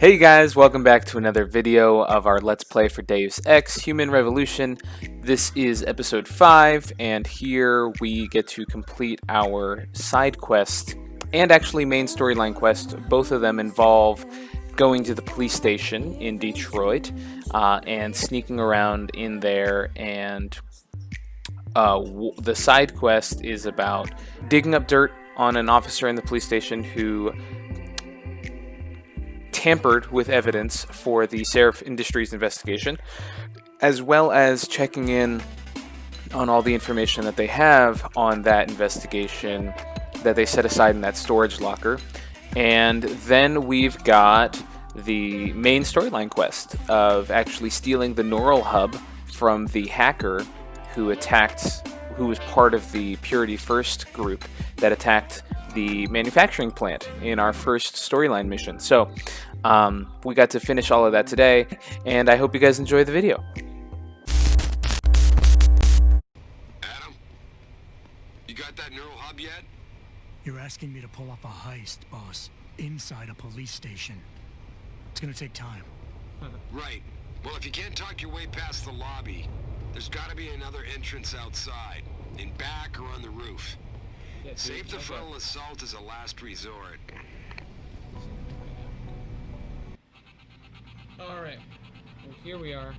Hey guys, welcome back to another video of our Let's Play for Deus Ex Human Revolution. This is episode 5, and here we get to complete our side quest and actually main storyline quest. Both of them involve going to the police station in Detroit and sneaking around in there, and the side quest is about digging up dirt on an officer in the police station who tampered with evidence for the Sarif Industries investigation, as well as checking in on all the information that they have on that investigation that they set aside in that storage locker. And then we've got the main storyline quest of actually stealing the neural hub from the hacker who was part of the Purity First group that attacked the manufacturing plant in our first storyline mission. So we got to finish all of that today, and I hope you guys enjoy the video. Adam, you got that neural hub yet? You're asking me to pull off a heist, boss, inside a police station. It's gonna take time. Right. Well, if you can't talk your way past the lobby, there's gotta be another entrance outside, in back or on the roof. Yeah, save the frontal assault as a last resort. Alright, well, here we are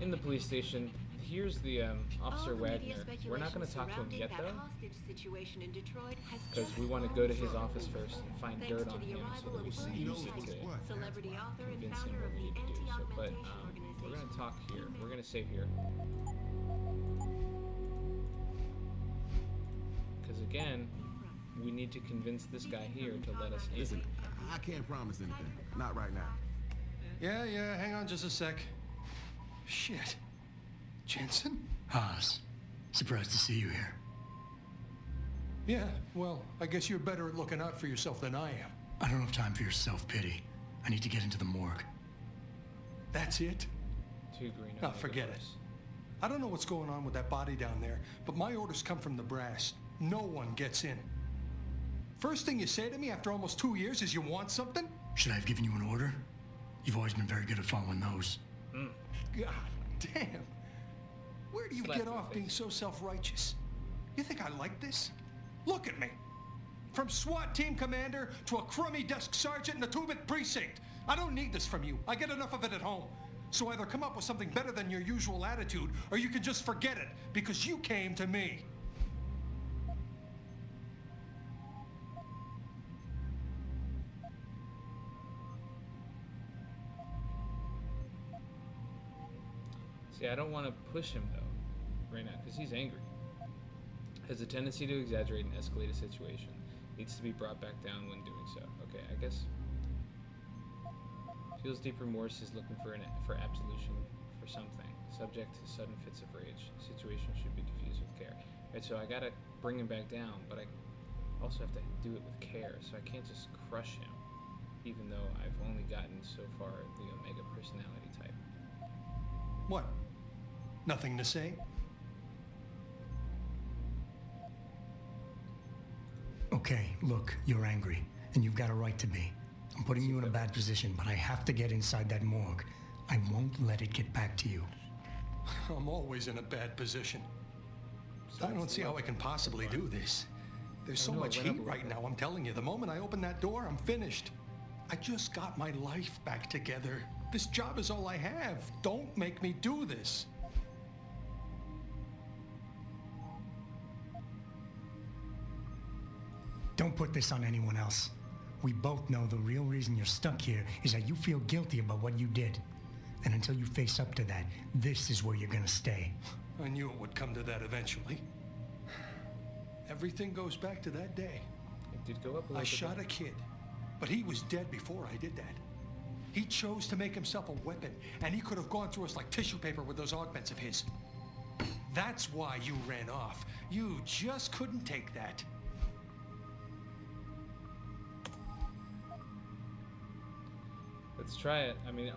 in the police station. Here's the Officer Wagner. We're not going to talk to him yet, though, because we want to go to his office first and find dirt on him so that we can use it to convince him what we need to do. So, but we're going to talk here. We're going to save here. Because, again, we need to convince this guy here to let us in. Listen, I can't promise anything. Not right now. Yeah, hang on just a sec. Shit. Jensen? Haas, surprised to see you here. Yeah, well, I guess you're better at looking out for yourself than I am. I don't have time for your self-pity. I need to get into the morgue. That's it? Too green. Oh, forget it. I don't know what's going on with that body down there, but my orders come from the brass. No one gets in. First thing you say to me after almost 2 years is you want something? Should I have given you an order? You've always been very good at following those. God damn. Where do you get off being so self-righteous? You think I like this? Look at me. From SWAT team commander to a crummy desk sergeant in the 2-bit precinct. I don't need this from you. I get enough of it at home. So either come up with something better than your usual attitude, or you can just forget it, because you came to me. See, I don't want to push him, though, right now, because he's angry. Has a tendency to exaggerate and escalate a situation. Needs to be brought back down when doing so. Okay, I guess. Feels deep remorse, is looking for absolution for something. Subject to sudden fits of rage. Situation should be diffused with care. Right, so I gotta bring him back down, but I also have to do it with care, so I can't just crush him, even though I've only gotten so far the Omega personality type. What? Nothing to say? Okay, look, you're angry, and you've got a right to be. I'm putting you in a bad position, but I have to get inside that morgue. I won't let it get back to you. I'm always in a bad position. I don't see how I can possibly do this. There's so much heat right now, I'm telling you. The moment I open that door, I'm finished. I just got my life back together. This job is all I have. Don't make me do this. Don't put this on anyone else. We both know the real reason you're stuck here is that you feel guilty about what you did. And until you face up to that, this is where you're gonna stay. I knew it would come to that eventually. Everything goes back to that day. It did go up a little bit. I shot a kid, but he was dead before I did that. He chose to make himself a weapon, and he could have gone through us like tissue paper with those augments of his. That's why you ran off. You just couldn't take that. Let's try it. I mean,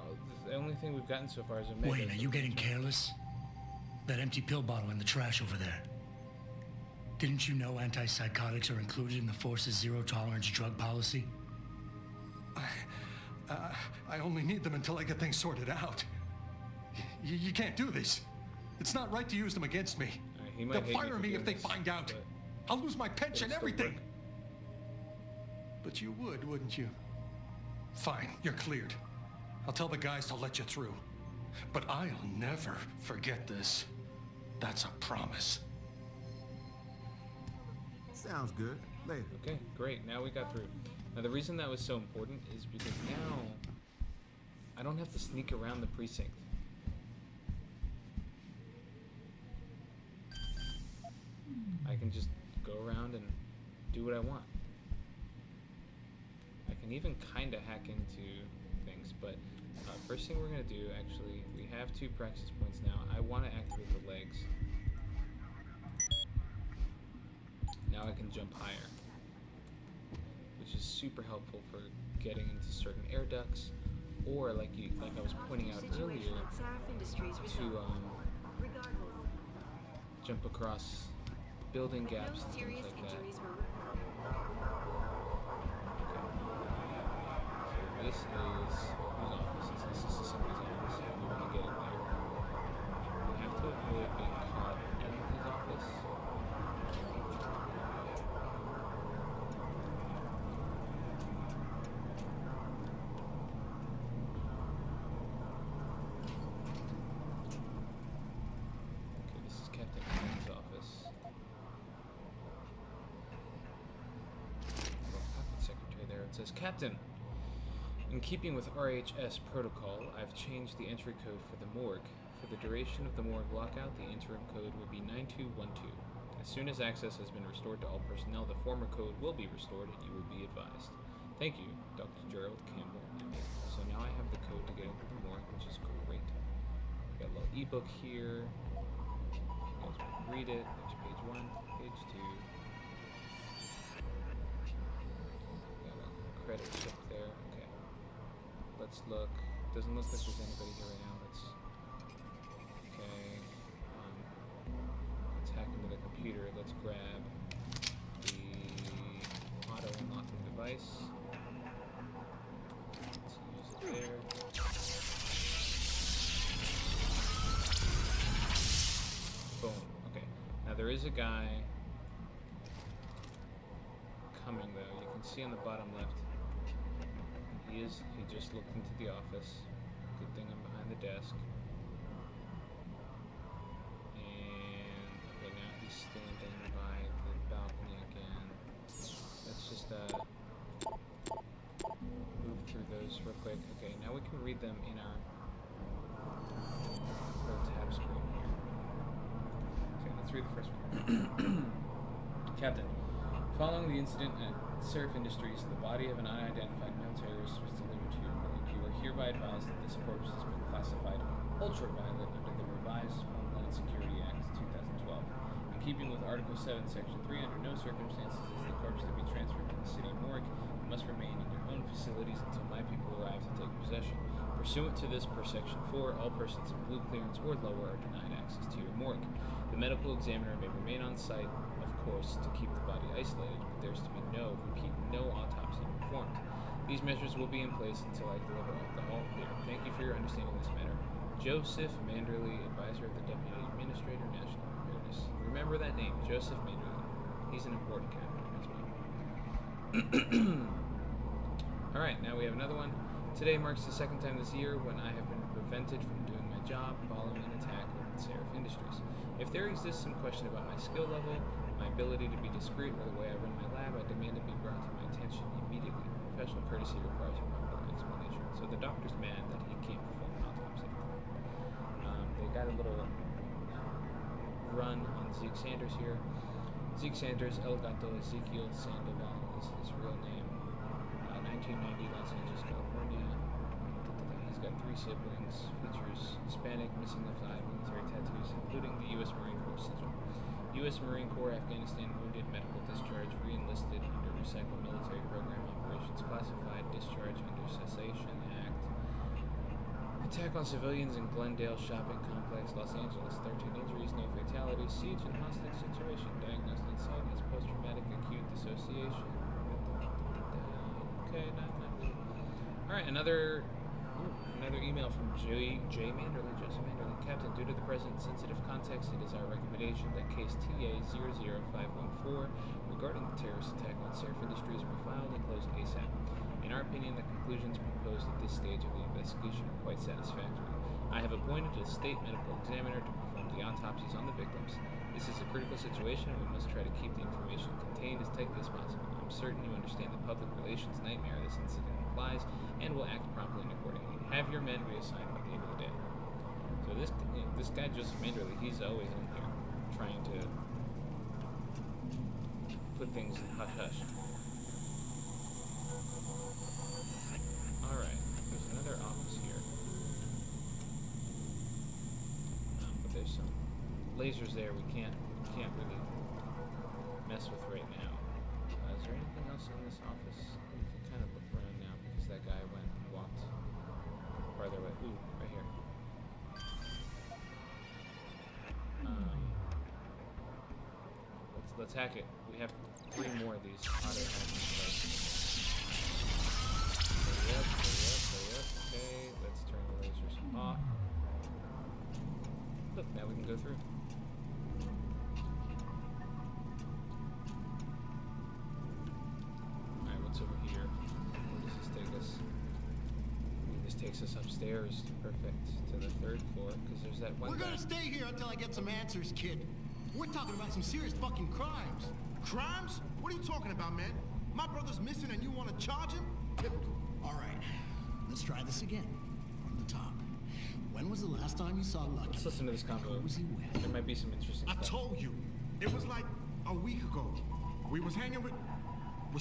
the only thing we've gotten so far is Omega. Wait, are you getting careless? That empty pill bottle in the trash over there. Didn't you know antipsychotics are included in the Force's zero-tolerance drug policy? I only need them until I get things sorted out. You can't do this. It's not right to use them against me. He might They'll hate fire for me if doing they this, find out. but I'll lose my pension, it'll still everything. work. But you would, wouldn't you? Fine, you're cleared. I'll tell the guys to let you through. But I'll never forget this. That's a promise. Sounds good. Later. Okay, great. Now we got through. Now the reason that was so important is because now I don't have to sneak around the precinct. I can just go around and do what I want. I can even kind of hack into things, but first thing we're going to do, actually, we have 2 practice points now. I want to activate the legs. Now I can jump higher, which is super helpful for getting into certain air ducts, or like I was pointing out earlier, to jump across building gaps and things like that. So this is whose office is this? This is somebody's office. We want to get in there. We have to avoid being caught in his office. Okay, this is Captain King's office. Pocket secretary there. It says, Captain, in keeping with RHS protocol, I've changed the entry code for the morgue. For the duration of the morgue lockout, the interim code will be 9212. As soon as access has been restored to all personnel, the former code will be restored and you will be advised. Thank you, Dr. Gerald Campbell, MA. So now I have the code to get into the morgue, which is great. Got a little ebook here. If you guys want to read it, there's page 1, page 2. Got a credit chip there. Okay. Let's look. Doesn't look like there's anybody here right now. Let's hack into the computer. Let's grab the auto unlocking device. Let's use it there. Boom. Okay. Now there is a guy coming though. You can see on the bottom left. He just looked into the office. Good thing I'm behind the desk. And okay, now he's standing by the balcony again. Let's just move through those real quick. Okay, now we can read them in our little tab screen here. Okay, let's read the first one. Captain, following the incident at Sarif Industries, the body of an unidentified male terrorist was delivered to your morgue. You are hereby advised that this corpse has been classified ultraviolet under the revised Homeland Security Act 2012. In keeping with Article 7, Section 3, under no circumstances is the corpse to be transferred to the city morgue. It must remain in your own facilities until my people arrive to take possession. Pursuant to this, per Section 4, all persons in blue clearance or lower are denied access to your morgue. The medical examiner may remain on site, of course, to keep the body isolated, but there is to be no autopsy performed. These measures will be in place until I deliver alcohol there. Thank you for your understanding of this matter. Joseph Manderley, advisor of the Deputy Administrator, National Preparedness. Remember that name, Joseph Manderley. He's an important character in this movie. Alright, now we have another one. Today marks the second time this year when I have been prevented from doing my job following an attack at Sarif Industries. If there exists some question about my skill level, my ability to be discreet, or the way I run my lab, I demand it be brought to my attention immediately. Professional courtesy requires a proper explanation. So the doctor's mad that he can't perform an autopsy. They got a little run on Zeke Sanders here. Zeke Sanders, El Gato Ezekiel Sandoval is his real name. 1990, Los Angeles, California. He's got 3 siblings. Features Hispanic, missing left eye, military tattoos, including the U.S. Marine Corps sigil. U.S. Marine Corps, Afghanistan, wounded, medical discharge, re-enlisted under Recycle Military Program Operations, classified, discharge under Cessation Act. Attack on civilians in Glendale Shopping Complex, Los Angeles, 13 injuries, no fatalities, siege and hostage situation, diagnosed on site as post-traumatic acute dissociation. Okay, not really. Alright, another email from J. Manderley, Joseph Manderley. Captain, due to the present sensitive context, it is our recommendation that case TA-00514 regarding the terrorist attack on Sarif Industries be filed and closed ASAP. In our opinion, the conclusions proposed at this stage of the investigation are quite satisfactory. I have appointed a state medical examiner to perform the autopsies on the victims. This is a critical situation and we must try to keep the information contained as tightly as possible. I'm certain you understand the public relations nightmare this incident implies and will act promptly and accordingly. Have your men reassigned by the end of the day. So this guy Joseph Manderley, he's always in here trying to put things in hush-hush. Alright, there's another office here. But there's some lasers there we can't really mess with right now. Is there anything else in this office? We can kind of look around now because that guy went and walked farther away. Ooh, right here. Let's hack it. We have 3 more of these auto hacking devices. Hurry up. Okay, let's turn the lasers off. Look, now we can go through. Alright, what's over here? Where does this take us? Ooh, this takes us upstairs. Perfect. To the 3rd floor, because there's that one We're guy. gonna stay here until I get some answers, kid. We're talking about some serious fucking crimes. Crimes? What are you talking about, man? My brother's missing and you want to charge him? Typical. All right, let's try this again. From the top. When was the last time you saw Lucky? Let's listen to this convo. Who was he with? There might be some interesting I stuff. told you. It was like a week ago. We was hanging with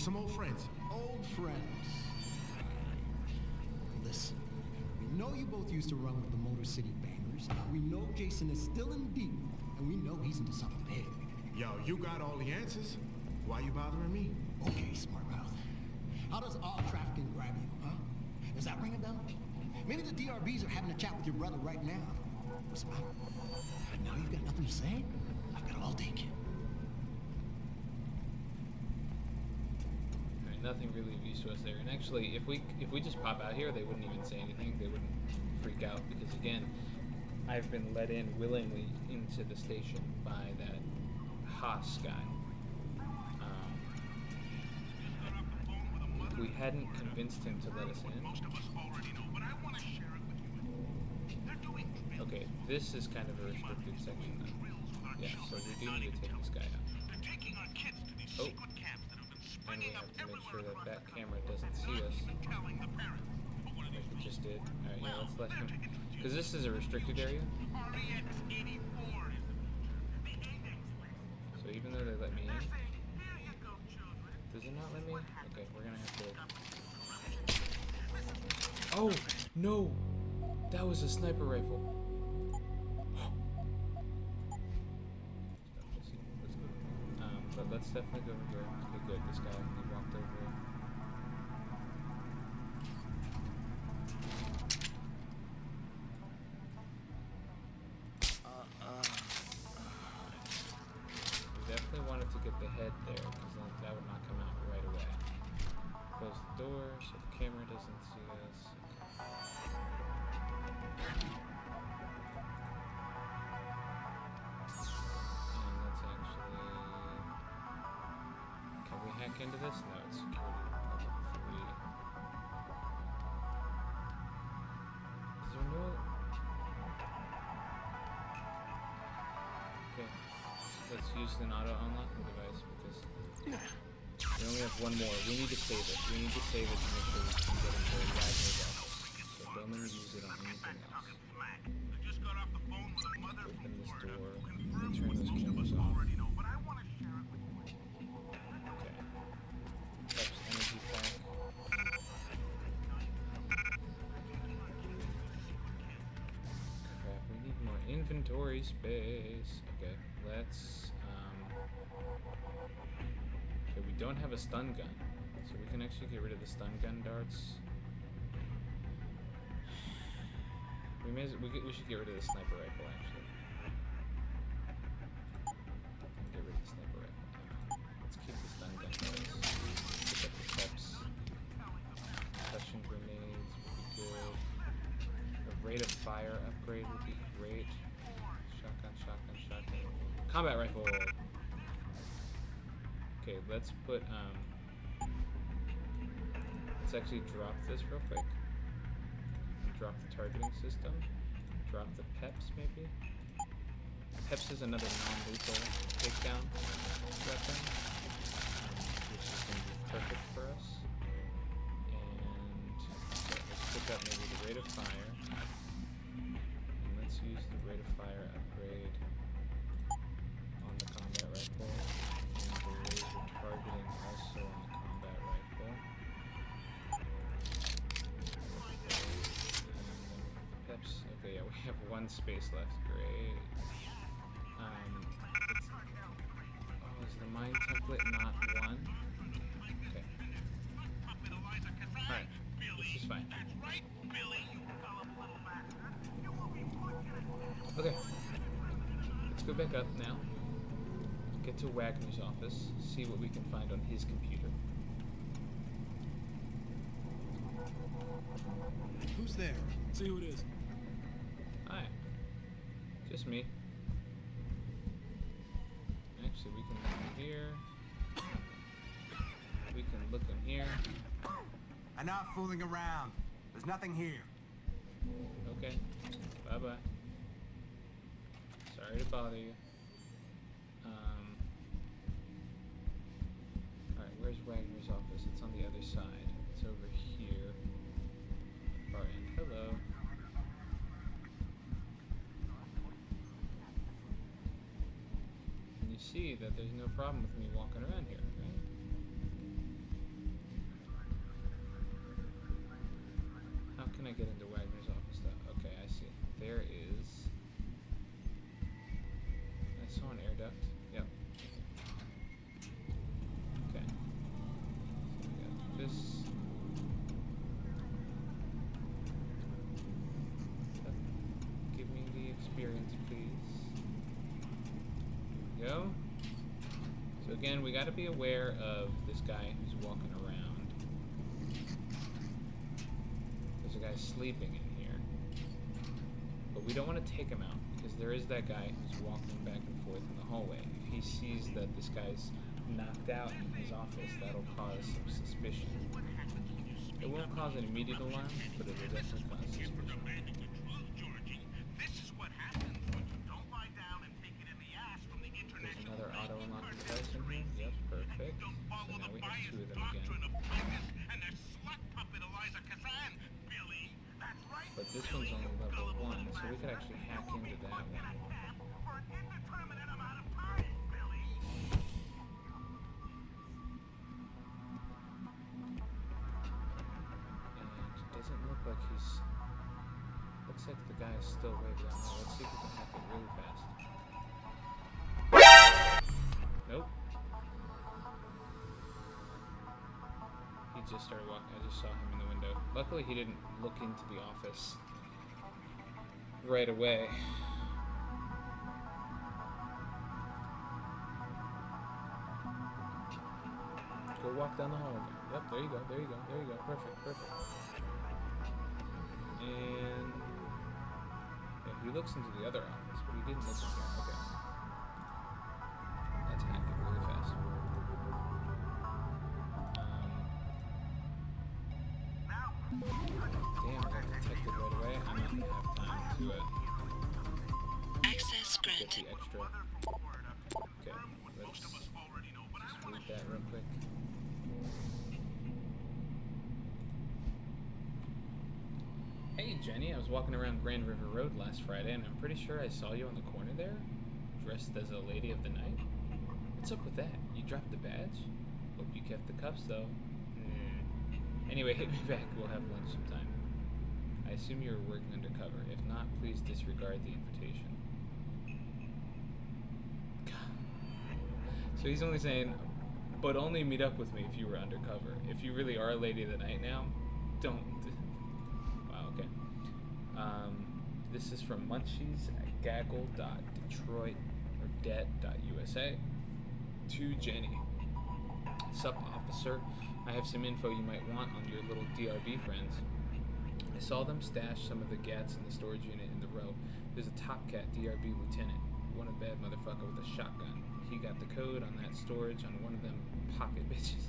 some old friends. Old friends. Listen, we know you both used to run with the Motor City Bangers. We know Jason is still in deep, and we know he's into something big. Yo, you got all the answers. Why you bothering me? Okay, smart mouth. How does all trafficking grab you, huh? Does that ring a bell? Maybe the DRBs are having a chat with your brother right now. What's the matter? Now you've got nothing to say? I've got all day, kid. Alright, nothing really of use to us there. And actually, if we just pop out here, they wouldn't even say anything. They wouldn't freak out because again, I've been let in willingly into the station by that Haas guy. If we hadn't convinced him to let us in. Okay, this is kind of a restricted section then. Yeah, so we do need to take this guy out. Oh, and we have to make sure that that camera doesn't see us. Like it just did. Alright, yeah, let's let him. Because this is a restricted area. So even though they let me in, does it not let me? Okay, we're gonna have to. Oh no, that was a sniper rifle. But let's definitely go over here. Okay, good. This guy, he walked over. We definitely wanted to get the head there, because then that would not come out right away. Close the door so the camera doesn't see us. And let's actually... Can we hack into this? No, it's security level 3. Is there no... Okay, let's use an auto unlocking device because we only have one more. We need to save it. We need to save it to make sure we can get into Wagner's office. So don't let me use it on anything else. Open this door. And turn those cameras off. Okay. Peps energy pack. Crap, we need more inventory space. Okay, let's okay, we don't have a stun gun. So we can actually get rid of the stun gun darts. We should get rid of the sniper rifle actually. Get rid of the sniper rifle. Let's keep the stun gun darts. Pick up the peps. Concussion grenades. Combat rifle. Okay, let's put, let's actually drop this real quick. Drop the targeting system. Drop the PEPs, maybe. PEPs is another non-lethal takedown weapon, which is going to be perfect for us. And so let's pick up maybe the rate of fire. And let's use the rate of fire upgrade on the combat rifle. And the laser targeting also on the combat rifle. Peps. Okay, yeah, we have one space left. Great. Is the mine template not one? Okay. Alright, this is fine. Okay. Let's go back up now. Get to Wagner's office, see what we can find on his computer. Who's there? See who it is. Hi. Just me. Actually, we can look in here. We can look in here. I'm not fooling around. There's nothing here. Okay. Bye-bye. Sorry to bother you. Alright, where's Wagner's office? It's on the other side. It's over here. Far end. Hello. And you see that there's no problem with me walking around here, right? How can I get into Wagner's office though? Okay, I see. There is... I saw an air duct. Yep. Okay. So we got this. Give me the experience, please. There we go. So again, we got to be aware of this guy who's walking around. There's a guy sleeping in here. But we don't want to take him out, because there is that guy who's walking back and forth in the hallway. If he sees that this guy's knocked out in his office, that'll cause some suspicion. It won't cause an immediate alarm, but it will definitely cause suspicion. There's another auto unlocking device in here. Yep, perfect. So now we have two of them again. But this one's only level 1, so we could actually hack into that one. And it doesn't look like he's... Looks like the guy's still way down there. Let's see if we can hack it really fast. Nope. He just started walking. I just saw him in the window. Luckily, he didn't look into the office right away. Go walk down the hall again. Yep, there you go, there you go, there you go. Perfect, perfect. And yeah, he looks into the other office, but he didn't look in here. Okay. Let's hack it really fast. Damn, I got detected right away. I'm not gonna have time to Access get granted. the extra. Okay, let's just read that real quick. Hey Jenny, I was walking around Grand River Road last Friday and I'm pretty sure I saw you on the corner there, dressed as a lady of the night. What's up with that? You dropped the badge? Hope you kept the cuffs though. Anyway, hit me back. We'll have lunch sometime. I assume you were working undercover. If not, please disregard the invitation. God. So he's only saying, but only meet up with me if you were undercover. If you really are a lady of the night now, don't. Wow, okay. This is from Munchies at gaggle.detroit or det.usa to Jenny. Sup, officer. I have some info you might want on your little DRB friends. I saw them stash some of the gats in the storage unit in the row. There's a Top Cat DRB lieutenant. one of the bad motherfucker with a shotgun. He got the code on that storage on one of them pocket bitches.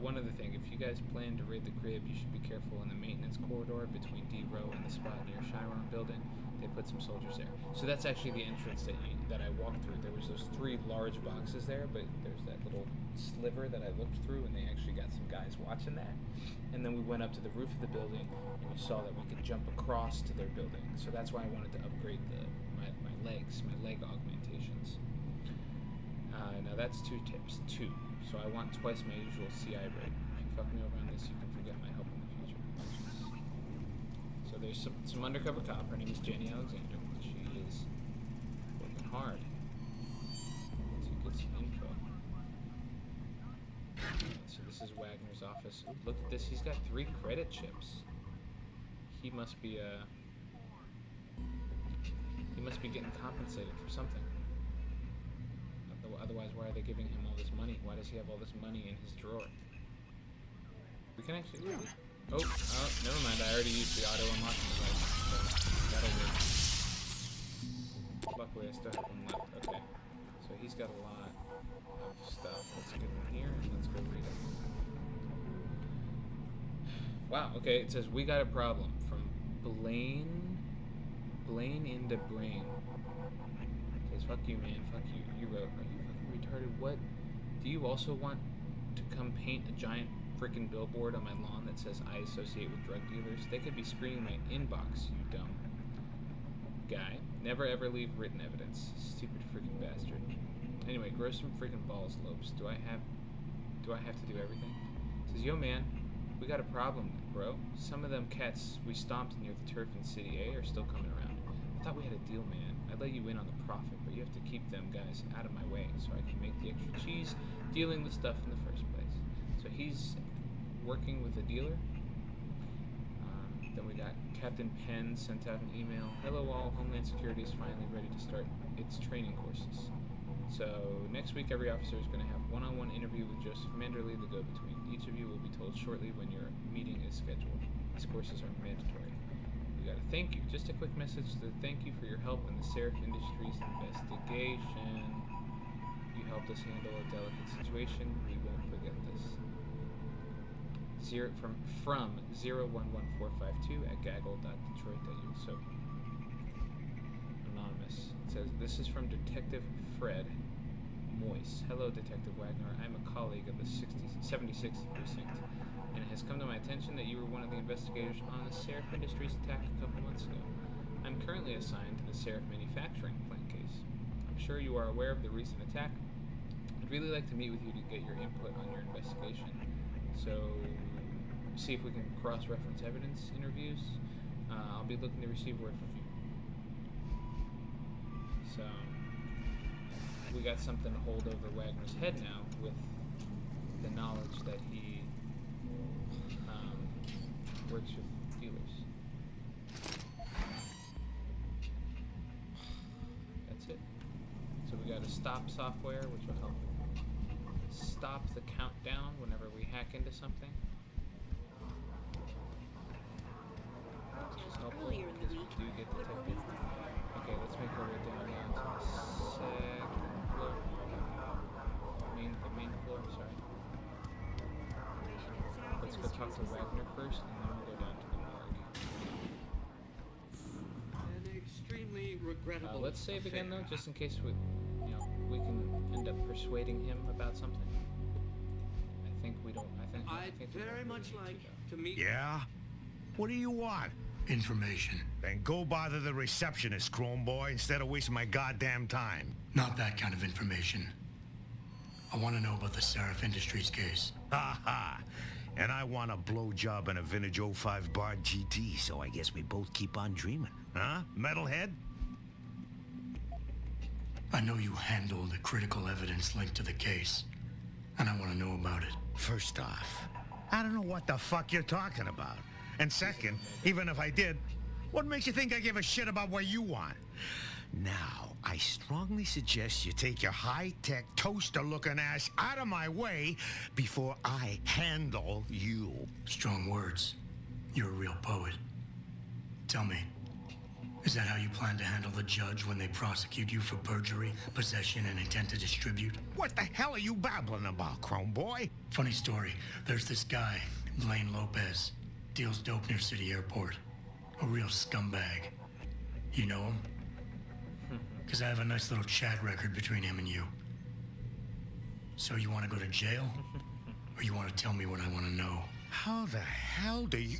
One other thing, if you guys plan to raid the crib, you should be careful in the maintenance corridor between D Row and the spot near Chiron Building. They put some soldiers there. So that's actually the entrance that I walked through. There was those 3 large boxes there, but there's that little sliver that I looked through, and they actually got some guys watching that. And then we went up to the roof of the building, and we saw that we could jump across to their building. So that's why I wanted to upgrade my leg augmentations. Now that's 2 tips. 2. So I want twice my usual CI rate. If you fuck me over on this, you can forget my help in the future. So there's some undercover cop. Her name is Jenny Alexander. She is working hard to get some info. So this is Wagner's office. Ooh, look at this. He's got 3 credit chips. He must be getting compensated for something. Otherwise, why are they giving him all this money? Why does he have all this money in his drawer? We can actually... Oh, never mind. I already used the auto unlocking device, so that'll work. Luckily, I still have one left. Okay. So he's got a lot of stuff. Let's get in here and let's go read it. Wow, okay. It says, we got a problem. From Blaine into Brain. It says, fuck you, man. Fuck you. You wrote, are you fucking retarded? What? Do you also want to come paint a giant freaking billboard on my lawn that says I associate with drug dealers? They could be screening my inbox, you dumb guy. Never ever leave written evidence. Stupid freaking bastard. Anyway, grow some freaking balls, Lopes. Do I have to do everything? It says, yo man, we got a problem, bro. Some of them cats we stomped near the turf in City A are still coming around. I thought we had a deal, man. I'd let you in on the profit, but you have to keep them guys out of my way so I can make the extra cheese dealing with stuff in the first place. So he's working with a dealer. Then we got Captain Penn sent out an email. Hello all, Homeland Security is finally ready to start its training courses. So next week every officer is going to have one-on-one interview with Joseph Manderley, the go-between. Each of you will be told shortly when your meeting is scheduled. These courses are mandatory. We got a thank you. Just a quick message to thank you for your help in the Sarif Industries investigation. You helped us handle a delicate situation. We won't forget this. From 011452@gaggle.detroit.u. So anonymous. It says this is from Detective Fred Moyse. Hello, Detective Wagner. I'm a colleague of the 76th precinct, and it has come to my attention that you were one of the investigators on the Sarif Industries attack a couple months ago. I'm currently assigned to the Sarif manufacturing plant case. I'm sure you are aware of the recent attack. I'd really like to meet with you to get your input on your investigation. So, see if we can cross-reference evidence interviews. I'll be looking to receive word from you. So, we got something to hold over Wagner's head now with the knowledge that he works with dealers. That's it. So we got a stop software, which will help stop the countdown whenever we hack into something. Earlier in the week, do get detected. Okay, let's make our way down now to the second floor. The main floor, sorry. Let's go talk to Wagner first, and then we'll go down to the morgue. An extremely regrettable. Let's save again though, just in case we can end up persuading him about something. I think we don't. I'd very much like to meet. Yeah? What do you want? Information. Then go bother the receptionist, Chrome Boy, instead of wasting my goddamn time. Not that kind of information. I want to know about the Sarif Industries case. Ha ha! And I want a blowjob in a vintage 05 bar GT, so I guess we both keep on dreaming. Huh, metalhead? I know you handled the critical evidence linked to the case, and I want to know about it. First off, I don't know what the fuck you're talking about. And second, even if I did, what makes you think I give a shit about what you want? Now, I strongly suggest you take your high-tech, toaster-looking ass out of my way before I handle you. Strong words. You're a real poet. Tell me, Is that how you plan to handle the judge when they prosecute you for perjury, possession, and intent to distribute? What the hell are you babbling about, Chrome Boy? Funny story. There's this guy, Blaine Lopez. Deals dope near City Airport. A real scumbag. You know him? Because I have a nice little chat record between him and you. So you want to go to jail? Or you want to tell me what I want to know? How the hell do you...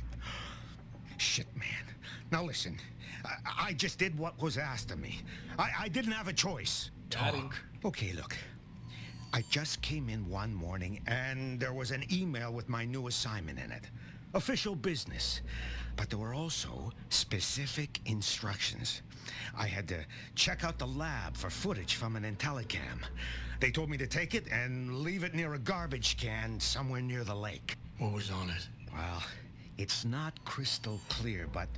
Shit, man. Now listen, I just did what was asked of me. I didn't have a choice. Talk. Okay, look. I just came in one morning and there was an email with my new assignment in it. Official business. But there were also specific instructions. I had to check out the lab for footage from an IntelliCam. They told me to take it and leave it near a garbage can somewhere near the lake. What was on it? Well, it's not crystal clear, but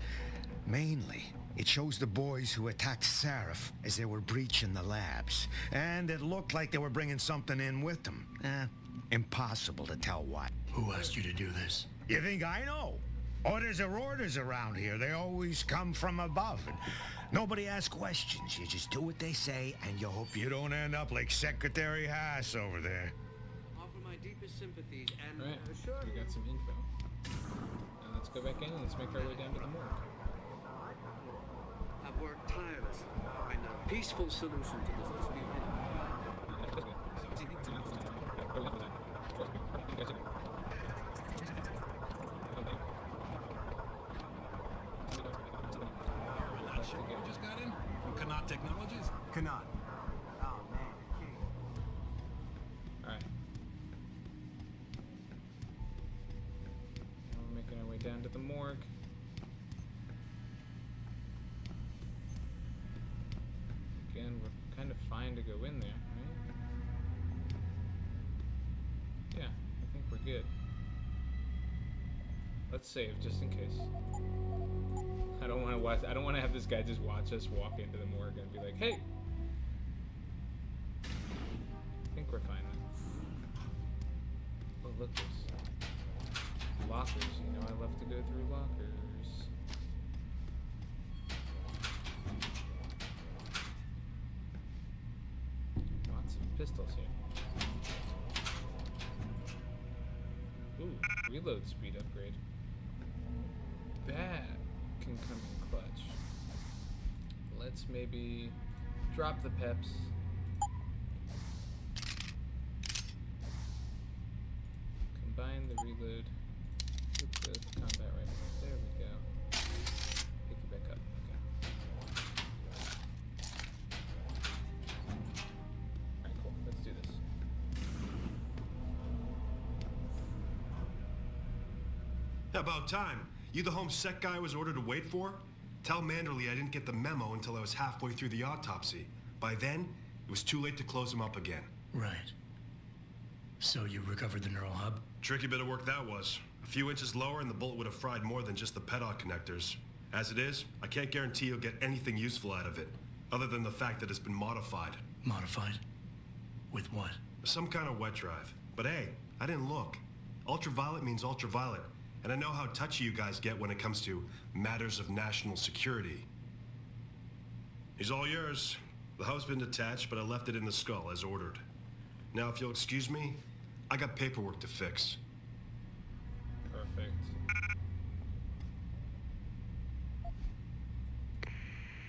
mainly it shows the boys who attacked Sarif as they were breaching the labs. And it looked like they were bringing something in with them. Impossible to tell what. Who asked you to do this? You think I know? Orders are orders around here. They always come from above. And nobody asks questions. You just do what they say, and you hope you don't end up like Secretary Haas over there. Offer my deepest sympathies and Alright, assure we you got some info. Now let's go back in and let's make our way down to the morgue. I've worked tirelessly to find a peaceful solution to this dispute. Just got in from Kanat Technologies. Kanat. Oh, man. Alright. Now we're making our way down to the morgue. Again, we're kind of fine to go in there, right? Yeah, I think we're good. Let's save just in case. I don't want to watch. I don't want to have this guy just watch us walk into the morgue and be like, "Hey." I think we're fine then. Oh, look, there's lockers. You know, I love to go through lockers. Lots of pistols here. Ooh, reload speed upgrade. That can come in clutch. Let's maybe drop the peps. Combine the reload with the combat rifle. There we go. Pick it back up. Okay. Alright, cool. Let's do this. About time. You the home sec guy I was ordered to wait for? Tell Manderley I didn't get the memo until I was halfway through the autopsy. By then, it was too late to close him up again. Right. So you recovered the neural hub? Tricky bit of work that was. A few inches lower and the bullet would have fried more than just the pedal connectors. As it is, I can't guarantee you'll get anything useful out of it, other than the fact that it's been modified. Modified? With what? Some kind of wet drive. But hey, I didn't look. Ultraviolet means ultraviolet. And I know how touchy you guys get when it comes to matters of national security. He's all yours. The hub's been detached, but I left it in the skull as ordered. Now, if you'll excuse me, I got paperwork to fix. Perfect.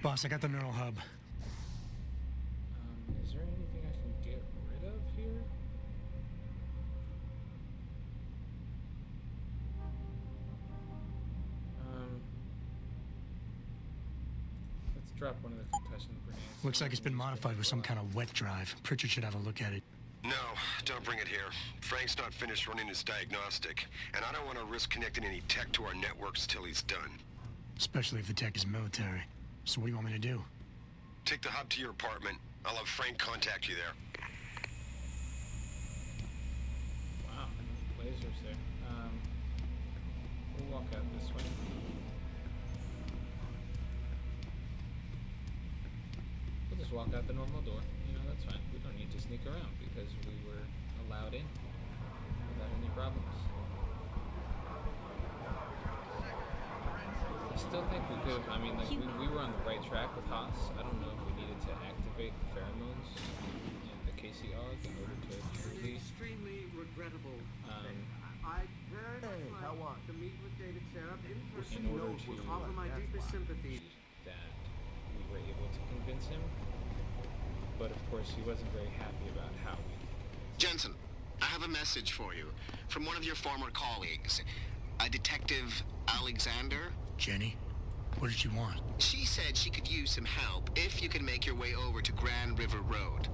Boss, I got the neural hub. Is there anything I can get rid of here? Let's drop one of the concussion grenades. Looks like it's been modified with some kind of wet drive. Pritchard should have a look at it. No, don't bring it here. Frank's not finished running his diagnostic, and I don't want to risk connecting any tech to our networks till he's done. Especially if the tech is military. So what do you want me to do? Take the hub to your apartment. I'll have Frank contact you there. Wow, lasers there. We'll walk out this way. We'll just walk out the normal door. You know, that's fine. We don't need to sneak around because we were allowed in without any problems. I still think we could. I mean, like we were on the right track with Haas. I don't know if we needed to activate the pheromones in the Casey Aug in order to truly. Extremely regrettable. I very much like to meet with David Sarif in person. In order to Offer my deepest sympathy. That we were able to convince him, but of course he wasn't very happy about how we did convince him. Jensen, I have a message for you from one of your former colleagues, a Detective Alexander. Jenny, what did you want? She said she could use some help if you can make your way over to Grand River Road.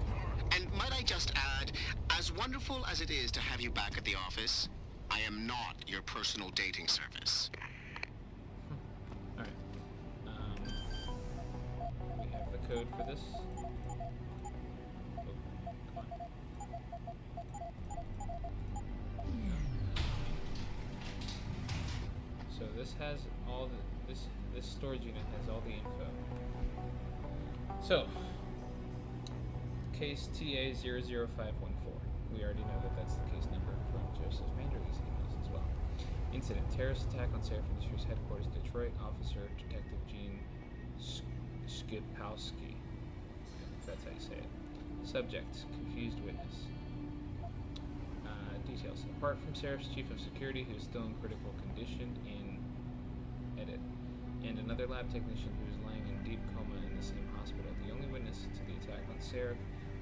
And might I just add, as wonderful as it is to have you back at the office, I am not your personal dating service. Alright. We have the code for this. Oh, come on. So this has all the this storage unit has all the info. So case TA00514. We already know that that's the case number from Joseph Manderley's emails as well. Incident: terrorist attack on Sarif Industries headquarters, Detroit. Officer Detective Gene Skipowski. If that's how you say it. Subject: confused witness. Details: apart from Sarif's chief of security, who is still in critical condition in edit, and another lab technician who is lying in deep coma in the same hospital, the only witness to the attack on Sarif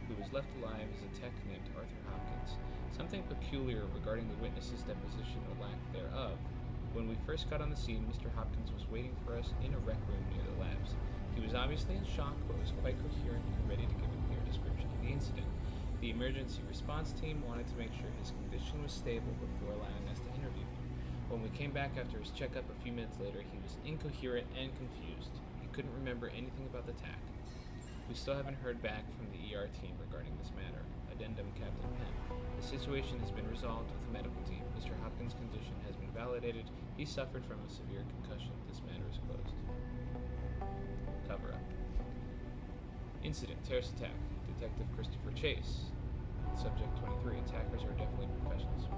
who was left alive is a tech named Arthur Hopkins. Something peculiar regarding the witness's deposition or lack thereof. When we first got on the scene, Mr. Hopkins was waiting for us in a rec room near the labs. He was obviously in shock, but was quite coherent and ready to give a clear description of the incident. The emergency response team wanted to make sure his condition was stable before allowing us to interview him. When we came back after his checkup a few minutes later, he was incoherent and confused. He couldn't remember anything about the attack. We still haven't heard back from the ER team regarding this matter. Addendum, Captain Penn. The situation has been resolved with the medical team. Mr. Hopkins' condition has been validated. He suffered from a severe concussion. This matter is closed. Cover up. Incident: terrorist attack. Detective Christopher Chase. Subject 23. Attackers are definitely professionals.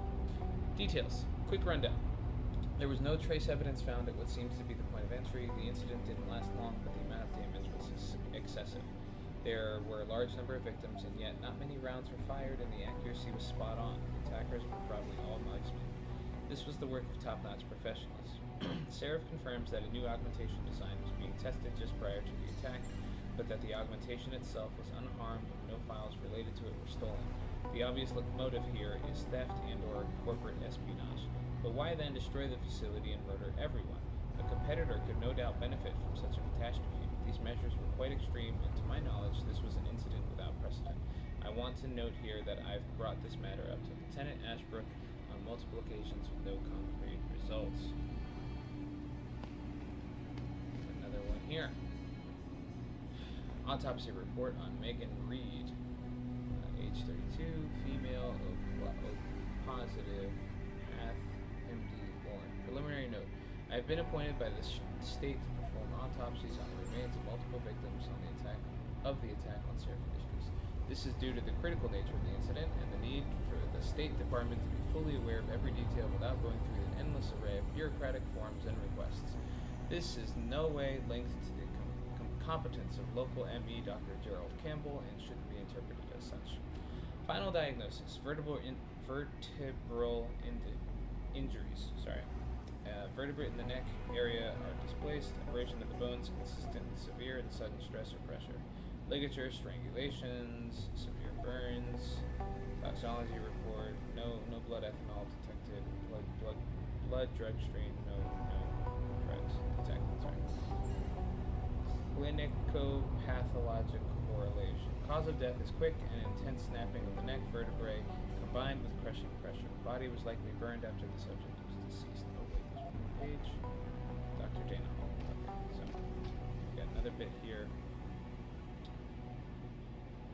Details. Quick rundown. There was no trace evidence found at what seems to be the point of entry. The incident didn't last long, but the amount of damage was excessive. There were a large number of victims, and yet not many rounds were fired, and the accuracy was spot on. The attackers were probably all marksmen. This was the work of top-notch professionals. Sarif confirms that a new augmentation design was being tested just prior to the attack, but that the augmentation itself was unharmed and no files related to it were stolen. The obvious motive here is theft and/or corporate espionage. But why then destroy the facility and murder everyone? A competitor could no doubt benefit from such a catastrophe. These measures were quite extreme, and to my knowledge, this was an incident without precedent. I want to note here that I've brought this matter up to Lieutenant Ashbrook on multiple occasions with no concrete results. Another one here. Autopsy report on Megan Reed, age 32, female, O positive, path, MD, born. Preliminary note: I have been appointed by the state to perform autopsies on the remains of multiple victims on the attack on Sarif Industries. This is due to the critical nature of the incident and the need for the State Department to be fully aware of every detail without going through an endless array of bureaucratic forms and requests. This is no way linked to the competence of local ME Dr. Gerald Campbell and shouldn't be interpreted as such. Final diagnosis: vertebral injuries. Vertebrae in the neck area are displaced. Abrasion of the bones consistent with severe and sudden stress or pressure. Ligature, strangulations, severe burns. Toxology report: no blood ethanol detected. Blood drug strain: no drugs detected. Clinico-pathologic correlation. Cause of death is quick and intense snapping of the neck vertebrae combined with crushing pressure. Body was likely burned after the subject was deceased. Oh wait, there's one more page. Dr. Dana Hall. Okay, so we got another bit here.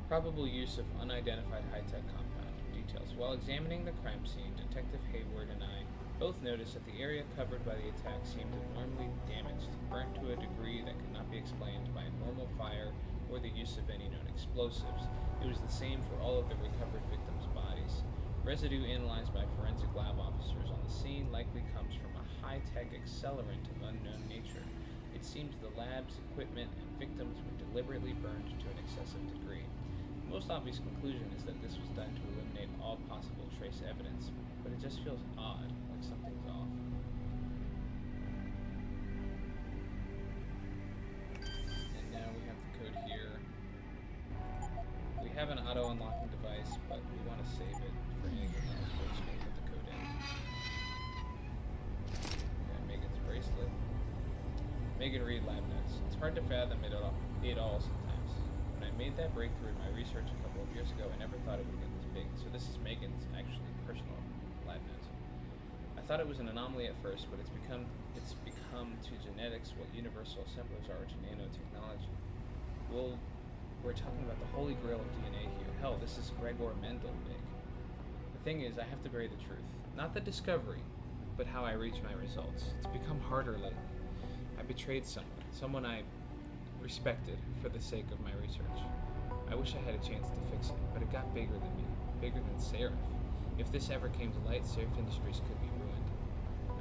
Probable use of unidentified high-tech compound. Details. While examining the crime scene, Detective Hayward and I both noticed that the area covered by the attack seemed abnormally damaged, burnt to a degree that could not be explained by a normal fire or the use of any known explosives. It was the same for all of the recovered victims' bodies. Residue analyzed by forensic lab officers on the scene likely comes from a high-tech accelerant of unknown nature. It seems the lab's equipment and victims were deliberately burned to an excessive degree. The most obvious conclusion is that this was done to eliminate all possible trace evidence, but it just feels odd, like something's off. And now we have the code here. We have an auto-unlocking device, but we want to save it for anything else. We're just going to put the code in. We got Megan's bracelet. Megan read lab notes. It's hard to fathom it all sometimes. When I made that breakthrough in my research a couple of years ago, I never thought it would get this big. So this is Megan's actually personal lab notes. I thought it was an anomaly at first, but it's become to genetics what universal assemblers are to nanotechnology. Well, we're talking about the holy grail of DNA here. Hell, this is Gregor Mendel big. The thing is, I have to bury the truth. Not the discovery, but how I reach my results. It's become harder lately. I betrayed someone I respected for the sake of my research. I wish I had a chance to fix it, but it got bigger than me, bigger than Sarif. If this ever came to light, Sarif Industries could be ruined.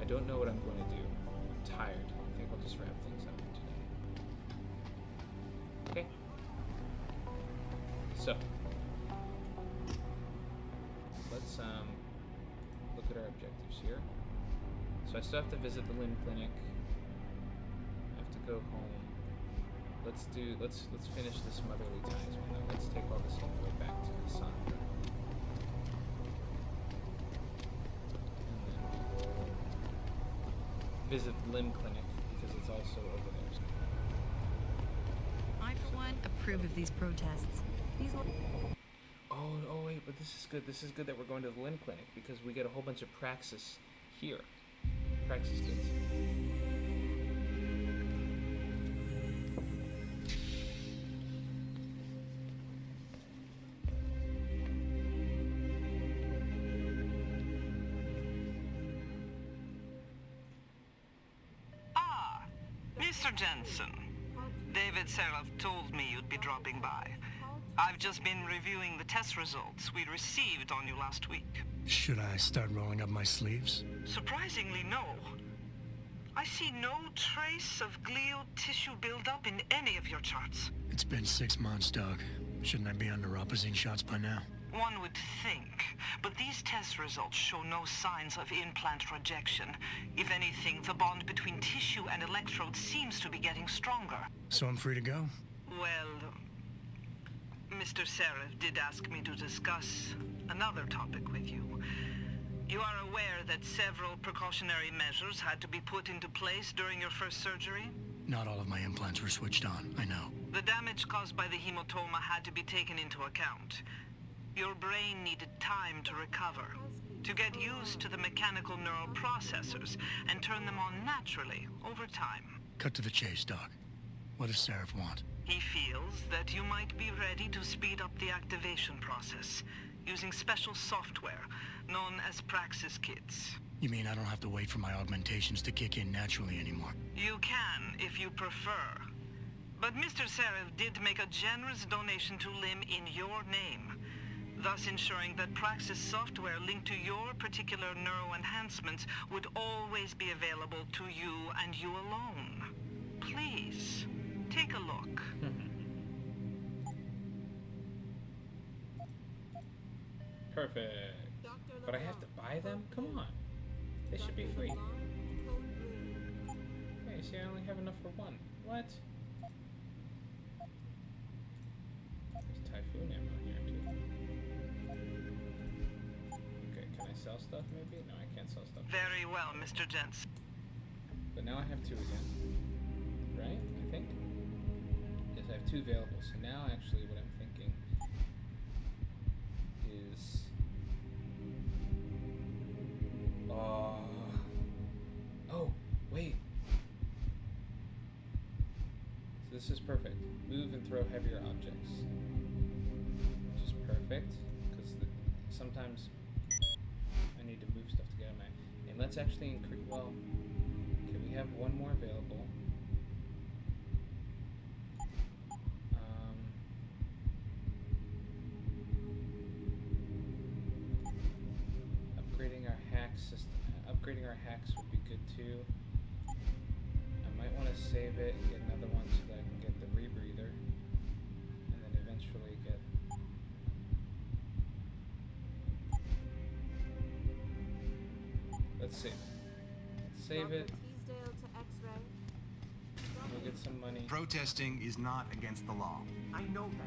I don't know what I'm going to do. I'm tired. I think I'll just wrap things up for today. Okay. So, let's look at our objectives here. So I still have to visit the limb clinic. I have to go home. Let's finish this motherly ties one though. Let's take all this info back to Cassandra. And then we will visit the limb clinic because it's also over there. I, for one, approve of these protests. These Oh wait, but this is good. This is good that we're going to the limb clinic because we get a whole bunch of praxis here. Praxis kids. Mr. Jensen, David Sarif told me you'd be dropping by. I've just been reviewing the test results we received on you last week. Should I start rolling up my sleeves? Surprisingly, no. I see no trace of glial tissue buildup in any of your charts. It's been 6 months, Doug. Shouldn't I be under opposing shots by now? One would think, but these test results show no signs of implant rejection. If anything, the bond between tissue and electrodes seems to be getting stronger. So I'm free to go? Well, Mr. Sarif did ask me to discuss another topic with you. You are aware that several precautionary measures had to be put into place during your first surgery? Not all of my implants were switched on, I know. The damage caused by the hematoma had to be taken into account. Your brain needed time to recover, to get used to the mechanical neural processors and turn them on naturally over time. Cut to the chase, Doc. What does Sarif want? He feels that you might be ready to speed up the activation process using special software known as Praxis Kits. You mean I don't have to wait for my augmentations to kick in naturally anymore? You can, if you prefer. But Mr. Sarif did make a generous donation to LIM in your name, thus ensuring that Praxis software linked to your particular neuroenhancements would always be available to you and you alone. Please, take a look. Perfect. But I have to buy them? Come on. They should be free. Hey, see, I only have enough for one. What? There's Typhoon ammo here, too. Okay, can I sell stuff, maybe? No, I can't sell stuff. Very well, Mr. Jensen. But now I have two again. Right? I think? Yes, I have two available. So now, actually, what I'm thinking is... oh, wait. So this is perfect. Move and throw heavier objects. Which is perfect, because sometimes I need to move stuff to get on my... And let's actually increase... Well, okay, we have one more available. upgrading our hacks would be good too. I might want to save it and get another one so that I can get the rebreather, and then eventually get. Let's save it. Save it. We'll get some money. Protesting is not against the law. I know that.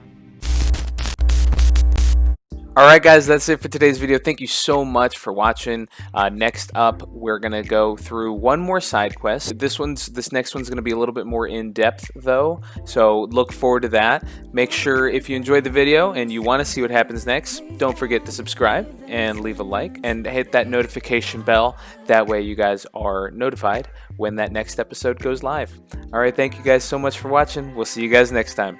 Alright guys, that's it for today's video. Thank you so much for watching. Next up, we're going to go through one more side quest. This next one's going to be a little bit more in-depth though, so look forward to that. Make sure if you enjoyed the video and you want to see what happens next, don't forget to subscribe and leave a like and hit that notification bell. That way you guys are notified when that next episode goes live. Alright, thank you guys so much for watching. We'll see you guys next time.